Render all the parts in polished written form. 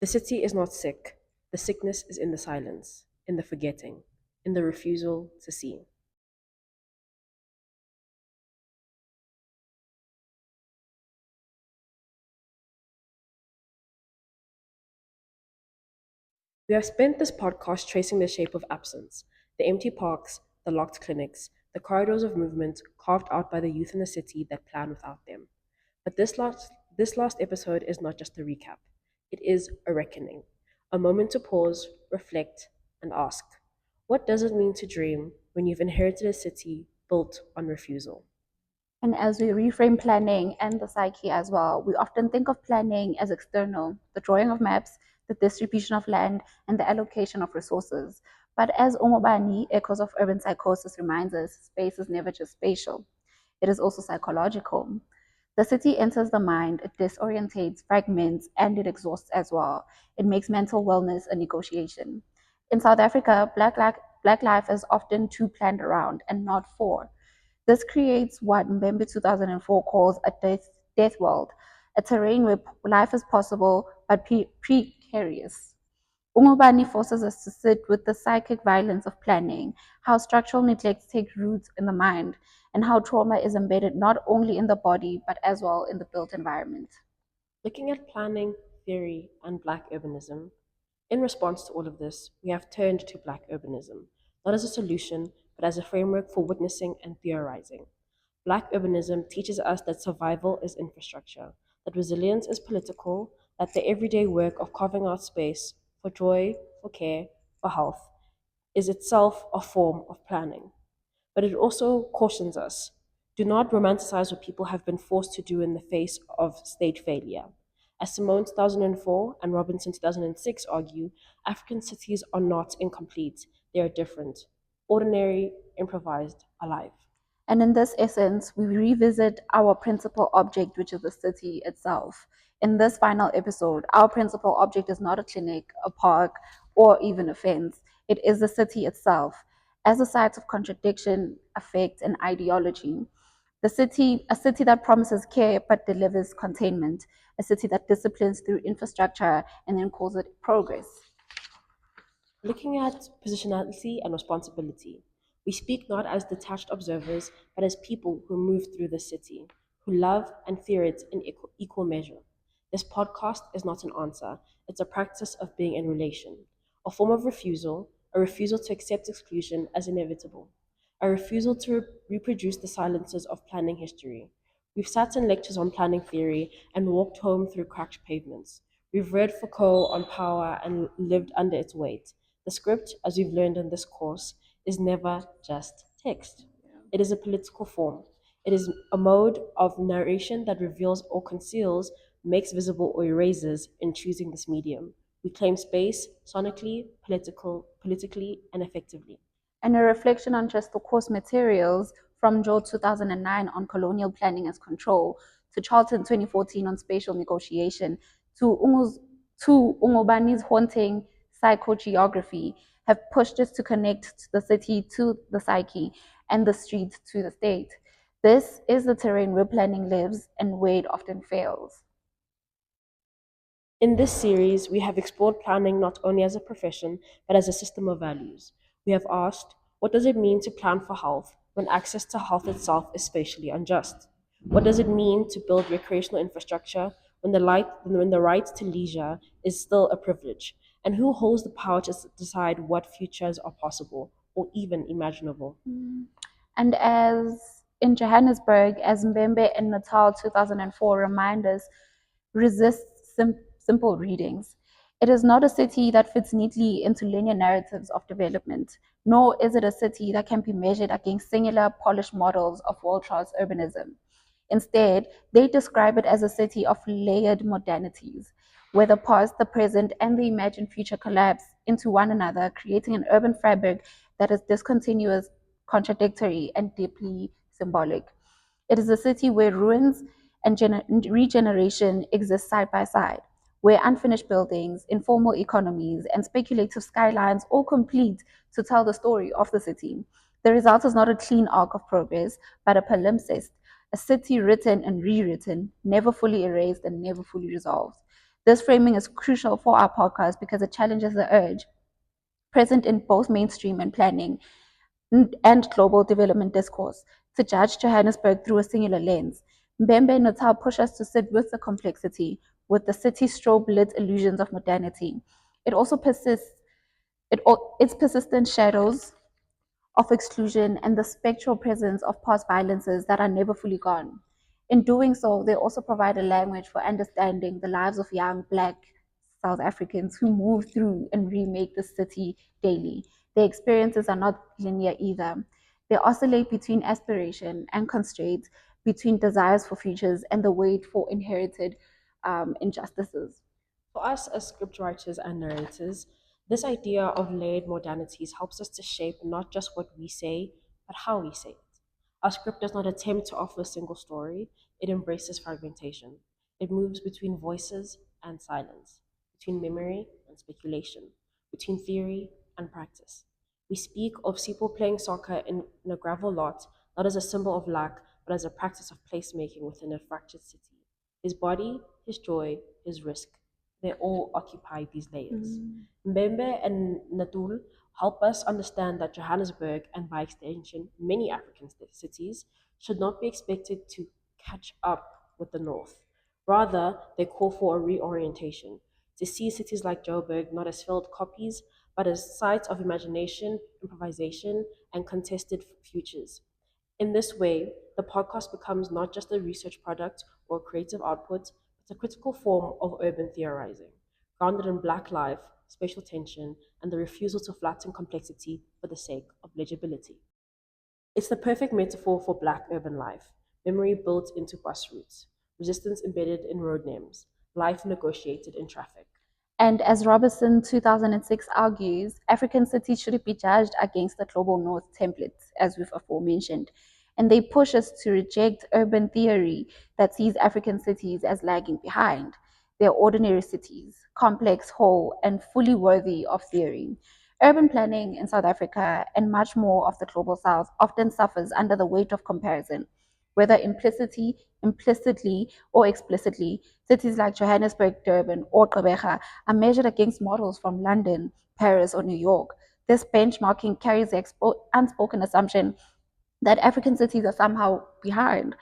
The city is not sick. The sickness is in the silence, in the forgetting, in the refusal to see. We have spent this podcast tracing the shape of absence, the empty parks, the locked clinics, the corridors of movement carved out by the youth in the city that plan without them. But this last episode is not just a recap. It is a reckoning, a moment to pause, reflect, and ask, what does it mean to dream when you've inherited a city built on refusal? And as we reframe planning and the psyche as well, we often think of planning as external, the drawing of maps, the distribution of land, and the allocation of resources. But as Ungubani, Echoes of Urban Psychosis, reminds us, space is never just spatial, it is also psychological. The city enters the mind, it disorientates, fragments, and it exhausts as well. It makes mental wellness a negotiation. In South Africa, black life is often too planned around and not for. This creates what Mbembe 2004 calls a death world, a terrain where life is possible but precarious. Ungubani forces us to sit with the psychic violence of planning, how structural neglects take root in the mind, and how trauma is embedded not only in the body but as well in the built environment. Looking at planning, theory, and black urbanism, in response to all of this, we have turned to black urbanism, not as a solution, but as a framework for witnessing and theorizing. Black urbanism teaches us that survival is infrastructure, that resilience is political, that the everyday work of carving out space for joy, for care, for health is itself a form of planning. But it also cautions us, do not romanticize what people have been forced to do in the face of state failure. As Simone 2004 and Robinson 2006 argue, African cities are not incomplete, they are different, ordinary, improvised, alive. And in this essence, we revisit our principal object, which is the city itself. In this final episode, our principal object is not a clinic, a park, or even a fence. It is the city itself. As a site of contradiction, affect, and ideology, a city that promises care but delivers containment, a city that disciplines through infrastructure and then calls it progress. Looking at positionality and responsibility, we speak not as detached observers, but as people who move through the city, who love and fear it in equal measure. This podcast is not an answer, it's a practice of being in relation, a form of refusal, a refusal to accept exclusion as inevitable, a refusal to reproduce the silences of planning history. We've sat in lectures on planning theory and walked home through cracked pavements. We've read Foucault on power and lived under its weight. The script, as we've learned in this course, is never just text. It is a political form. It is a mode of narration that reveals or conceals, makes visible or erases in choosing this medium. We claim space sonically, politically, and effectively. And a reflection on just the course materials from Joe 2009 on colonial planning as control, to Charlton 2014 on spatial negotiation, to Ungubani's haunting psychogeography have pushed us to connect the city to the psyche and the street to the state. This is the terrain where planning lives and where it often fails. In this series, we have explored planning not only as a profession, but as a system of values. We have asked, what does it mean to plan for health when access to health itself is spatially unjust? What does it mean to build recreational infrastructure when the right to leisure is still a privilege? And who holds the power to decide what futures are possible or even imaginable? And as in Johannesburg, as Mbembe and Natal 2004 remind us, resist simple readings. It is not a city that fits neatly into linear narratives of development, nor is it a city that can be measured against singular, polished models of world class urbanism. Instead, they describe it as a city of layered modernities, where the past, the present, and the imagined future collapse into one another, creating an urban fabric that is discontinuous, contradictory, and deeply symbolic. It is a city where ruins and regeneration exist side by side, where unfinished buildings, informal economies, and speculative skylines all complete to tell the story of the city. The result is not a clean arc of progress, but a palimpsest, a city written and rewritten, never fully erased and never fully resolved. This framing is crucial for our podcast because it challenges the urge present in both mainstream and planning and global development discourse to judge Johannesburg through a singular lens. Mbembe and Natal push us to sit with the complexity, with the city strobe lit illusions of modernity. It also persists, its persistent shadows of exclusion and the spectral presence of past violences that are never fully gone. In doing so, they also provide a language for understanding the lives of young Black South Africans who move through and remake the city daily. Their experiences are not linear either. They oscillate between aspiration and constraint, between desires for futures and the wait for inherited injustices. For us as script writers and narrators, this idea of layered modernities helps us to shape not just what we say, but how we say it. Our script does not attempt to offer a single story, it embraces fragmentation. It moves between voices and silence, between memory and speculation, between theory and practice. We speak of Sipo playing soccer in a gravel lot, not as a symbol of lack, but as a practice of placemaking within a fractured city. His body, his joy, his risk, they all occupy these layers. Mm. Mbembe and Natul help us understand that Johannesburg, and by extension, many African cities, should not be expected to catch up with the North. Rather, they call for a reorientation, to see cities like Joburg not as failed copies, but as sites of imagination, improvisation, and contested futures. In this way, the podcast becomes not just a research product or a creative output, but a critical form of urban theorizing, grounded in Black life, spatial tension, and the refusal to flatten complexity for the sake of legibility. It's the perfect metaphor for Black urban life, memory built into bus routes, resistance embedded in road names, life negotiated in traffic. And as Robertson 2006 argues, African cities shouldn't be judged against the global north templates, as we've aforementioned. And they push us to reject urban theory that sees African cities as lagging behind. They're ordinary cities, complex, whole, and fully worthy of theory. Urban planning in South Africa and much more of the global south often suffers under the weight of comparison, whether implicitly or explicitly. Cities like Johannesburg, Durban, or Gqeberha are measured against models from London, Paris, or New York. This benchmarking carries the unspoken assumption that African cities are somehow behind,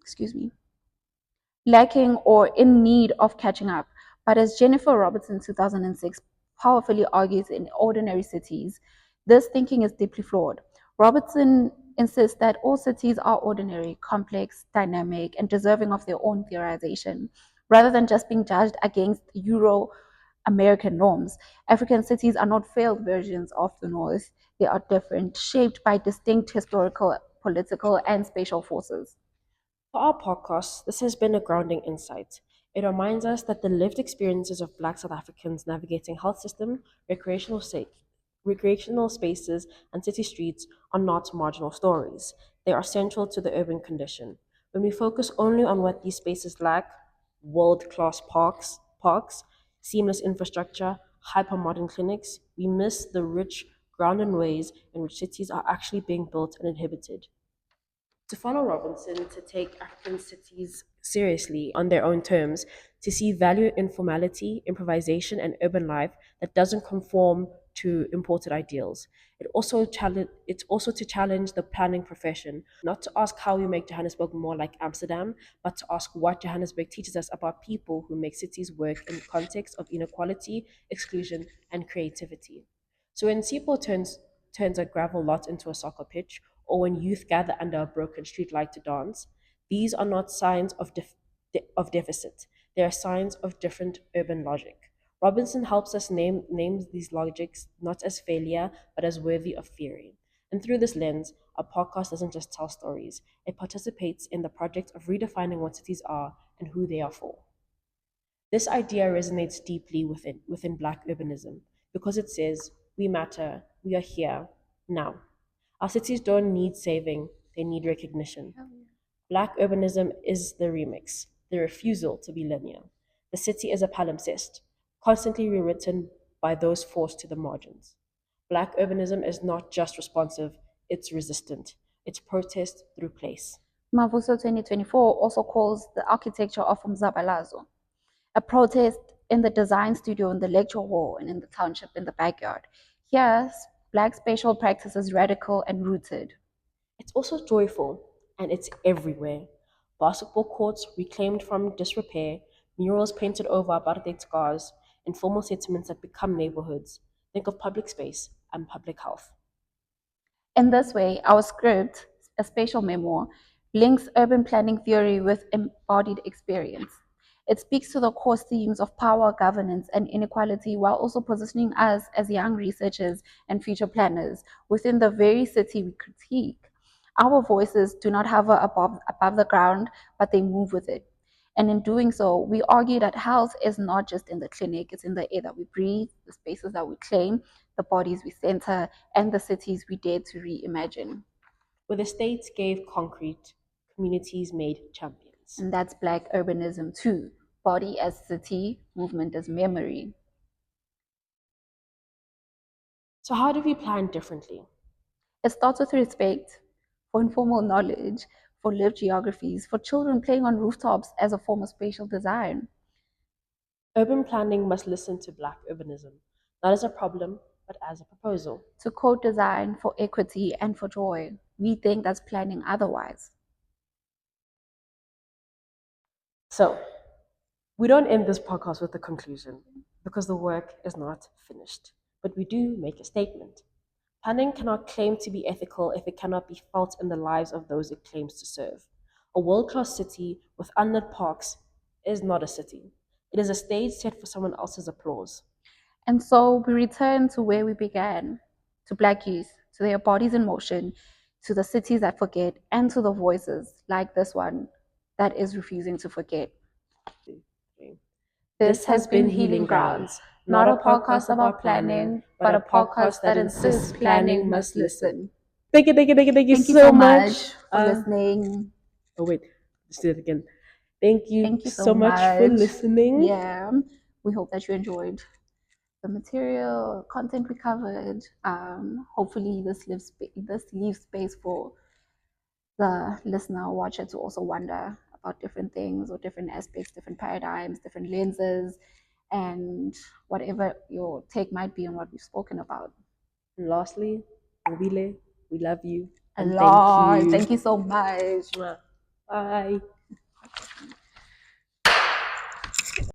excuse me, lacking or in need of catching up. But as Jennifer Robertson 2006 powerfully argues in Ordinary Cities, this thinking is deeply flawed. Robertson insists that all cities are ordinary, complex, dynamic, and deserving of their own theorization. Rather than just being judged against Euro American norms, African cities are not failed versions of the North. They are different, shaped by distinct historical, political, and spatial forces. For our podcast, this has been a grounding insight. It reminds us that the lived experiences of Black South Africans navigating health system, recreational spaces, and city streets are not marginal stories. They are central to the urban condition. When we focus only on what these spaces lack, world-class parks, seamless infrastructure, hyper-modern clinics, we miss the rich, grounded ways in which cities are actually being built and inhabited. To follow Robinson, to take African cities seriously on their own terms, to see value in formality, improvisation, and urban life that doesn't conform to imported ideals. It's also to challenge the planning profession, not to ask how we make Johannesburg more like Amsterdam, but to ask what Johannesburg teaches us about people who make cities work in context of inequality, exclusion, and creativity. So when turns a gravel lot into a soccer pitch, or when youth gather under a broken streetlight to dance, these are not signs of deficit. They are signs of different urban logic. Robinson helps us name these logics not as failure, but as worthy of theory. And through this lens, our podcast doesn't just tell stories, it participates in the project of redefining what cities are and who they are for. This idea resonates deeply within Black urbanism because it says, we matter, we are here, now. Our cities don't need saving, they need recognition. Black urbanism is the remix, the refusal to be linear. The city is a palimpsest, constantly rewritten by those forced to the margins. Black urbanism is not just responsive, it's resistant. It's protest through place. Mavuso 2024 also calls the architecture of Umzabalazo. A protest in the design studio, in the lecture hall, and in the township in the backyard. Here, Black spatial practice is radical and rooted. It's also joyful, and it's everywhere. Basketball courts reclaimed from disrepair, murals painted over apartheid scars, informal settlements that become neighborhoods. Think of public space and public health. In this way, our script, a spatial memoir, links urban planning theory with embodied experience. It speaks to the core themes of power, governance, and inequality while also positioning us as young researchers and future planners within the very city we critique. Our voices do not hover above the ground, but they move with it. And in doing so, we argue that health is not just in the clinic, it's in the air that we breathe, the spaces that we claim, the bodies we center, and the cities we dare to reimagine. Where the states gave concrete, communities made champions. And that's Black urbanism too. Body as city, movement as memory. So, how do we plan differently? It starts with respect for informal knowledge, for lived geographies, for children playing on rooftops as a form of spatial design. Urban planning must listen to Black urbanism, not as a problem, but as a proposal. To co design for equity and for joy. We think that's planning otherwise. So, we don't end this podcast with a conclusion because the work is not finished, but we do make a statement. Planning cannot claim to be ethical if it cannot be felt in the lives of those it claims to serve. A world class city with unlit parks is not a city, it is a stage set for someone else's applause. And so we return to where we began, to Black youth, to their bodies in motion, to the cities that forget, and to the voices like this one that is refusing to forget. This This has has been been Healing Healing Grounds, Grounds, not not a a podcast podcast about about planning, planning, but but a a podcast podcast that that insists insists planning planning must must listen. listen. Thank you Thank you so so much. much for listening. Oh wait, let's do it again. Thank you Thank you so so much for much. listening. Yeah, we hope that you enjoyed the material content we covered. Hopefully, this leaves space for the listener or watcher to also wonder about different things or different aspects, different paradigms, different lenses, and whatever your take might be on what we've spoken about. And lastly, Mobile, we love you A and thank lot. you. Thank you so much. Mwah. Bye.